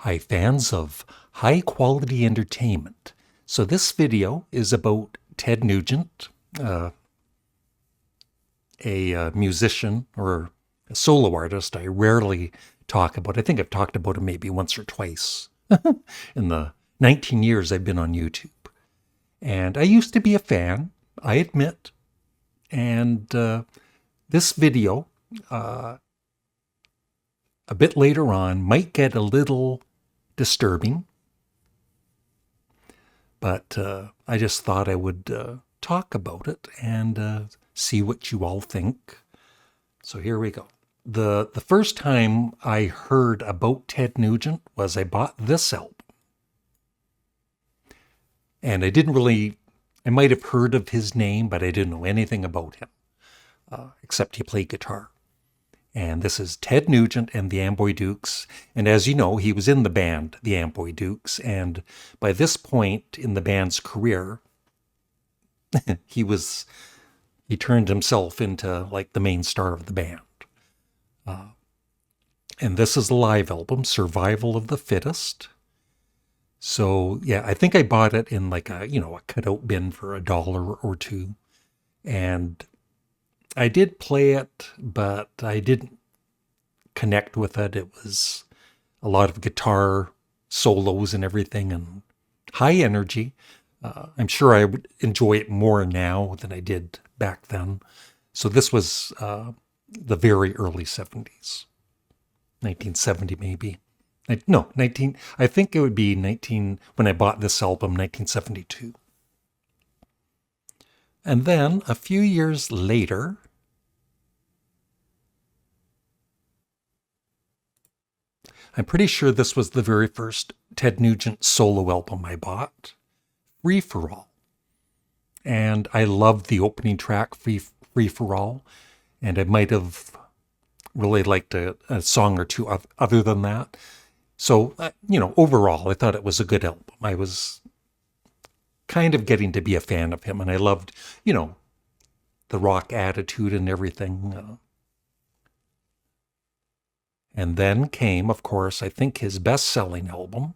Hi, fans of high-quality entertainment. So this video is about Ted Nugent, a musician or a solo artist I rarely talk about. I think I've talked about him maybe once or twice in the 19 years I've been on YouTube. And I used to be a fan, I admit. And this video, a bit later on, might get a little disturbing, but I just thought I would talk about it and see what you all think. So here we go. The first time I heard about Ted Nugent was I bought this album. And I might have heard of his name, but I didn't know anything about him, except he played guitar. And this is Ted Nugent and the Amboy Dukes. And as you know, he was in the band, the Amboy Dukes. And by this point in the band's career, he turned himself into like the main star of the band. And this is the live album, Survival of the Fittest. So yeah, I think I bought it in like a cutout bin for $1 or $2. And I did play it, but I didn't connect with it. It was a lot of guitar solos and everything and high energy. I'm sure I would enjoy it more now than I did back then. So this was the very early 70s, 1970 maybe. No, I think it would be when I bought this album, 1972. And then a few years later, I'm pretty sure this was the very first Ted Nugent solo album I bought, Free for All. And I loved the opening track, Free for All. And I might have really liked a song or two other than that. So, overall, I thought it was a good album. I was kind of getting to be a fan of him, and I loved, the rock attitude and everything. And then came, of course, I think his best-selling album.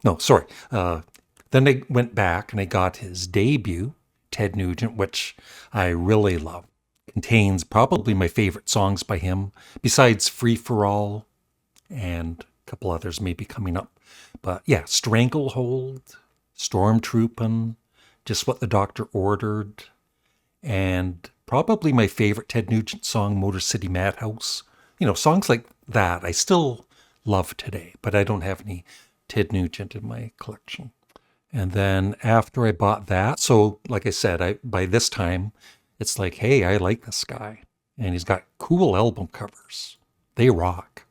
No, sorry. Then I went back and I got his debut, Ted Nugent, which I really love. Contains probably my favorite songs by him, besides Free for All and a couple others maybe coming up. But yeah, Stranglehold, Stormtroopin', Just What the Doctor Ordered, and probably my favorite Ted Nugent song, Motor City Madhouse. Songs like that I still love today, but I don't have any Ted Nugent in my collection. And then after I bought that, so like I said, by this time, it's like, hey, I like this guy. And he's got cool album covers. They rock.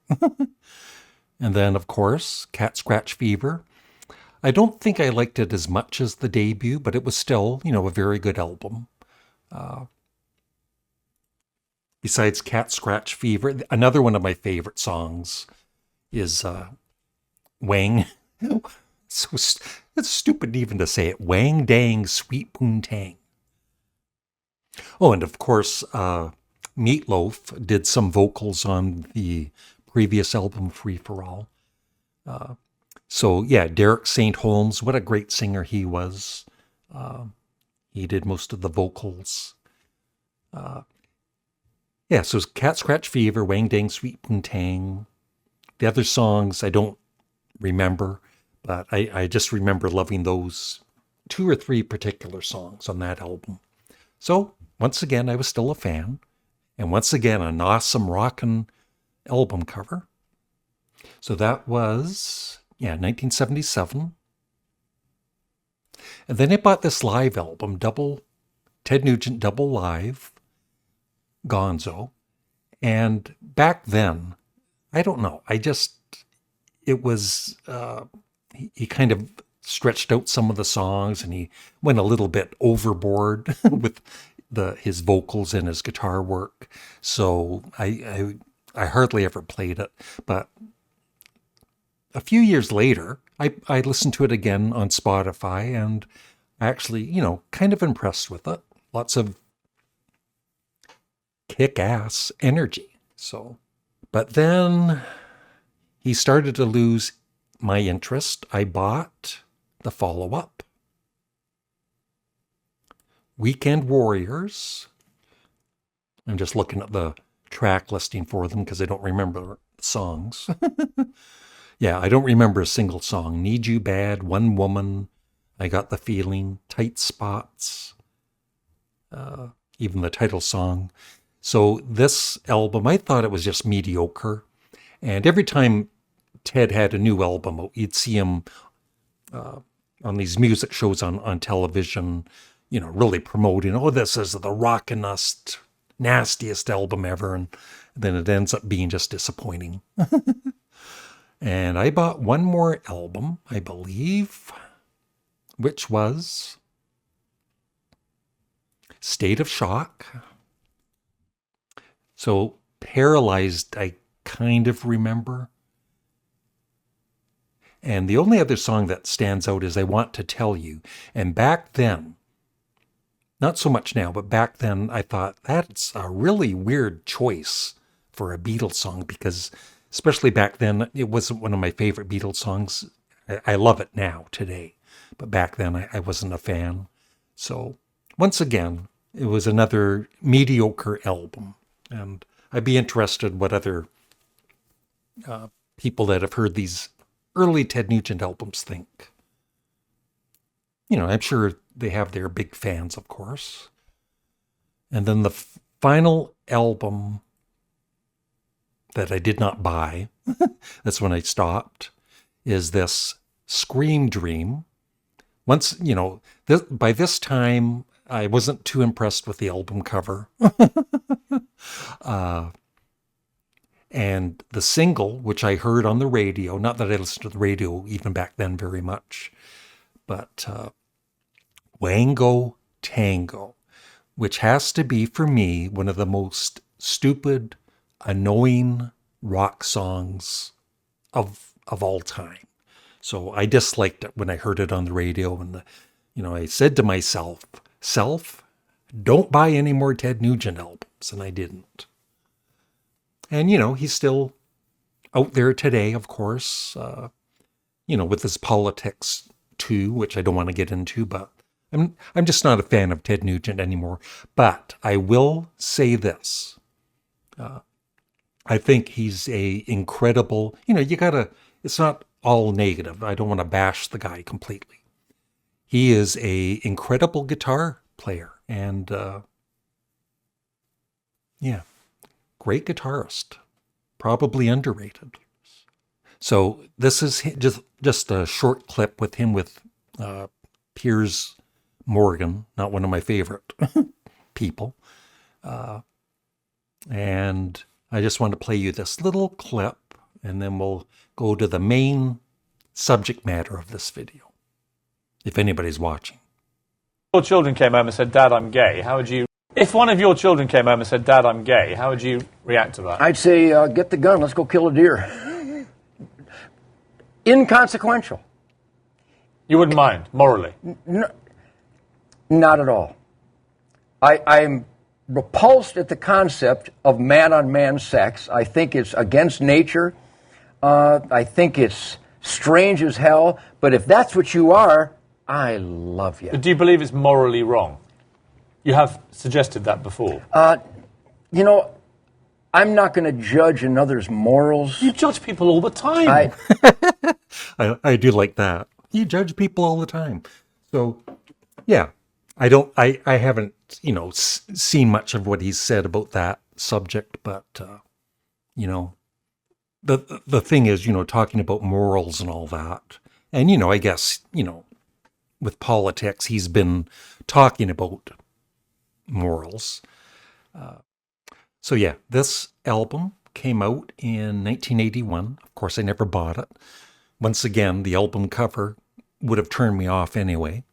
And then, of course, Cat Scratch Fever. I don't think I liked it as much as the debut, but it was still, a very good album. Besides Cat Scratch Fever, another one of my favorite songs is Wang. It's stupid even to say it. Wang Dang Sweet Poontang. Oh, and of course, Meatloaf did some vocals on the previous album, Free for All. So yeah, Derek St. Holmes, what a great singer he was. He did most of the vocals. Yeah, so it's Cat Scratch Fever, Wang Dang Sweet Poontang. The other songs I don't remember, but I just remember loving those 2 or 3 particular songs on that album. So once again, I was still a fan. And once again, an awesome rockin' album cover. So that was, 1977. And then I bought this live album, Ted Nugent Double Live, Gonzo. And back then, I don't know, it was, he kind of stretched out some of the songs and he went a little bit overboard with his vocals and his guitar work. So I hardly ever played it. But a few years later, I listened to it again on Spotify and actually, kind of impressed with it. Lots of kick-ass energy. So But then he started to lose my interest. I bought the follow-up, Weekend Warriors. I'm just looking at the track listing for them because I don't remember songs. Yeah, I don't remember a single song. Need You Bad, One Woman, I Got the Feeling, Tight Spots, even the title song. So this album, I thought it was just mediocre. And every time Ted had a new album out, you'd see him on these music shows on television, really promoting, oh, this is the rockin'est, nastiest album ever. And then it ends up being just disappointing. And I bought one more album, I believe, which was State of Shock. So Paralyzed, I kind of remember. And the only other song that stands out is I Want to Tell You. And back then, not so much now, but back then I thought that's a really weird choice for a Beatles song because especially back then, it wasn't one of my favorite Beatles songs. I love it now, today. But back then, I wasn't a fan. So, once again, it was another mediocre album. And I'd be interested what other people that have heard these early Ted Nugent albums think. I'm sure they have their big fans, of course. And then the final album that I did not buy, that's when I stopped, is this Scream Dream. Once, by this time, I wasn't too impressed with the album cover. And the single, which I heard on the radio, not that I listened to the radio even back then very much, but Wango Tango, which has to be, for me, one of the most stupid, annoying rock songs of all time. So I disliked it when I heard it on the radio, and I said to myself, don't buy any more Ted Nugent albums, and I didn't. And he's still out there today, of course, with his politics too, which I don't want to get into, but I'm just not a fan of Ted Nugent anymore. But I will say this. I think he's a incredible, it's not all negative. I don't want to bash the guy completely. He is a incredible guitar player and, great guitarist, probably underrated. So this is just a short clip with him with Piers Morgan, not one of my favorite people. And I just want to play you this little clip, and then we'll go to the main subject matter of this video, if anybody's watching. Your children came home and said, Dad, I'm gay. How would you... If one of your children came home and said, Dad, I'm gay, how would you react to that? I'd say, get the gun, let's go kill a deer. Inconsequential. You wouldn't mind, morally? No, not at all. I'm repulsed at the concept of man-on-man sex. I think it's against nature. I think it's strange as hell. But if that's what you are, I love you. But do you believe it's morally wrong? You have suggested that before. I'm not going to judge another's morals. You judge people all the time. I do like that. You judge people all the time. So, yeah, I haven't, seen much of what he's said about that subject, but, the thing is, talking about morals and all that. And, I guess, with politics, he's been talking about morals. So yeah, this album came out in 1981. Of course, I never bought it. Once again, the album cover would have turned me off anyway.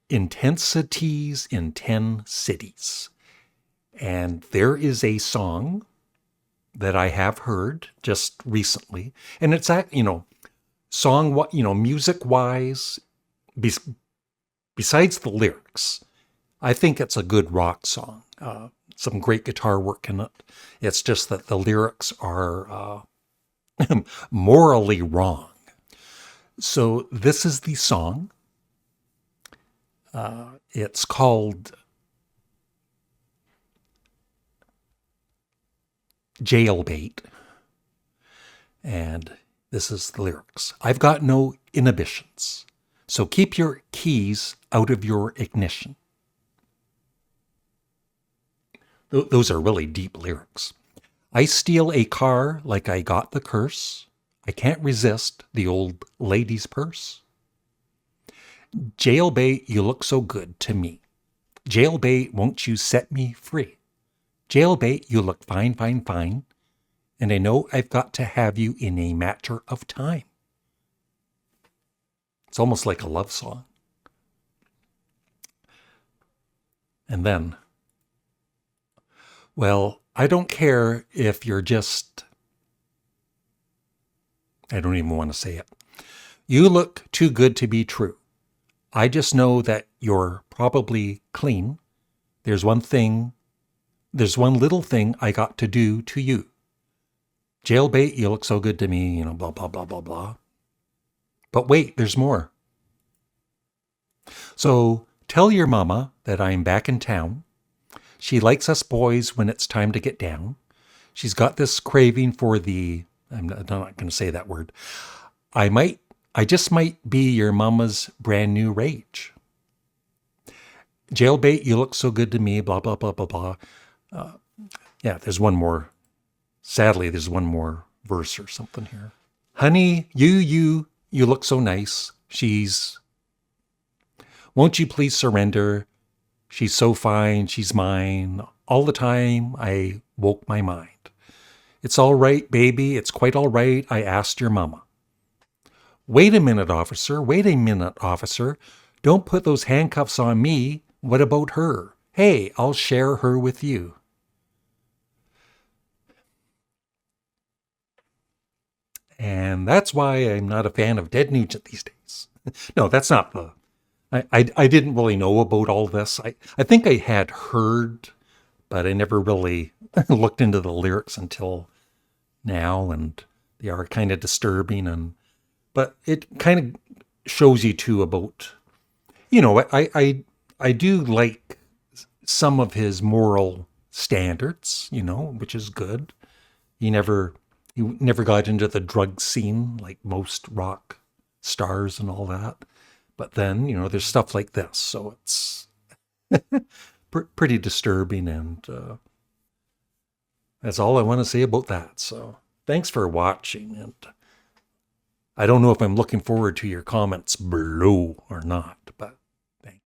Intensities in 10 Cities. And there is a song that I have heard just recently. And it's, music-wise, besides the lyrics, I think it's a good rock song. Some great guitar work in it. It's just that the lyrics are morally wrong. So this is the song. It's called Jailbait. And this is the lyrics. I've got no inhibitions, so keep your keys out of your ignition. Those are really deep lyrics. I steal a car like I got the curse. I can't resist the old lady's purse. Jailbait, you look so good to me. Jailbait, won't you set me free? Jailbait, you look fine, fine, fine. And I know I've got to have you in a matter of time. It's almost like a love song. And then, well, I don't care if you're just, I don't even want to say it. You look too good to be true. I just know that you're probably clean. There's one little thing I got to do to you. Jailbait, you look so good to me, blah, blah, blah, blah, blah. But wait, there's more. So tell your mama that I'm back in town. She likes us boys when it's time to get down. She's got this craving for I'm not going to say that word. I just might be your mama's brand new rage. Jailbait, you look so good to me, blah, blah, blah, blah, blah. Yeah, there's one more. Sadly, there's one more verse or something here. Honey, you look so nice. Won't you please surrender? She's so fine, she's mine. All the time I woke my mind. It's all right, baby, it's quite all right, I asked your mama. Wait a minute, officer, wait a minute, officer. Don't put those handcuffs on me. What about her? Hey, I'll share her with you. And that's why I'm not a fan of Ted Nugent these days. No, that's not the... I didn't really know about all this. I think I had heard, but I never really looked into the lyrics until now, and they are kind of disturbing. But it kind of shows you too about, I do like some of his moral standards, which is good. He never got into the drug scene like most rock stars and all that. But then, there's stuff like this. So it's pretty disturbing. And that's all I want to say about that. So thanks for watching. And I don't know if I'm looking forward to your comments below or not. But